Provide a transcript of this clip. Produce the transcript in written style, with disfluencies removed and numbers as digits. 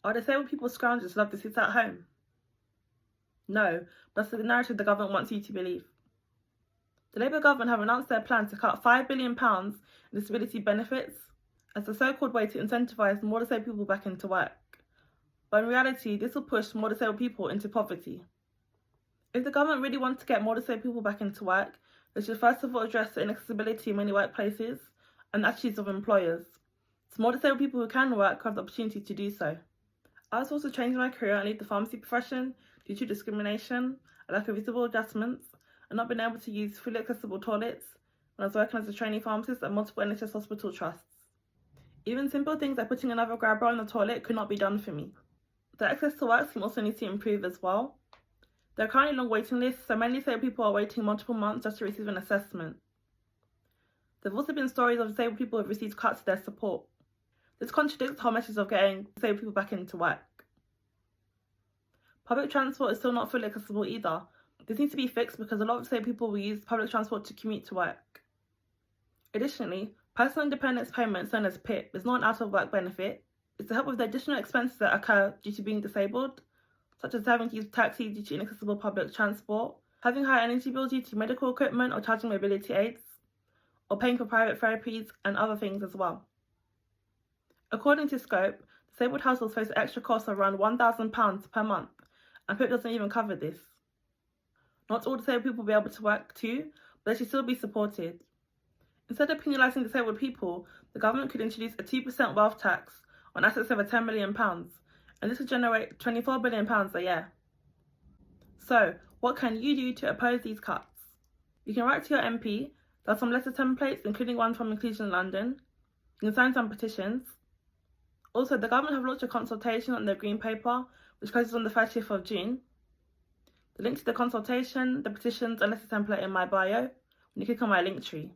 Are disabled people scoundrels who love to sit at home? No, that's the narrative the government wants you to believe. The Labour government have announced their plan to cut £5 billion in disability benefits as a so-called way to incentivise more disabled people back into work. But in reality, this will push more disabled people into poverty. If the government really wants to get more disabled people back into work, they should first of all address the inaccessibility in many workplaces and the attitudes of employers, so more disabled people who can work have the opportunity to do so. I was also changing my career and leave the pharmacy profession due to discrimination, a lack of visible adjustments, and not being able to use fully accessible toilets when I was working as a trainee pharmacist at multiple NHS hospital trusts. Even simple things like putting another grab bar in the toilet could not be done for me. The access to work scheme also needs to improve as well. There are currently long waiting lists, so many disabled people are waiting multiple months just to receive an assessment. There have also been stories of disabled people who have received cuts to their support. This contradicts the whole message of getting disabled people back into work. Public transport is still not fully accessible either. This needs to be fixed because a lot of disabled people will use public transport to commute to work. Additionally, personal independence payments, known as PIP, is not an out-of-work benefit. It's to help with the additional expenses that occur due to being disabled, such as having to use taxis due to inaccessible public transport, having high energy bills due to medical equipment or charging mobility aids, or paying for private therapies and other things as well. According to Scope, disabled households face extra costs of around £1,000 per month, and PIP doesn't even cover this. Not all disabled people will be able to work too, but they should still be supported. Instead of penalising disabled people, the government could introduce a 2% wealth tax on assets over £10 million, and this would generate £24 billion a year. So, what can you do to oppose these cuts? You can write to your MP. There are some letter templates, including one from Inclusion London. You can sign some petitions. Also, the government have launched a consultation on their Green Paper, which closes on the 30th of June. The link to the consultation, the petitions, and letter template in my bio when you click on my link tree.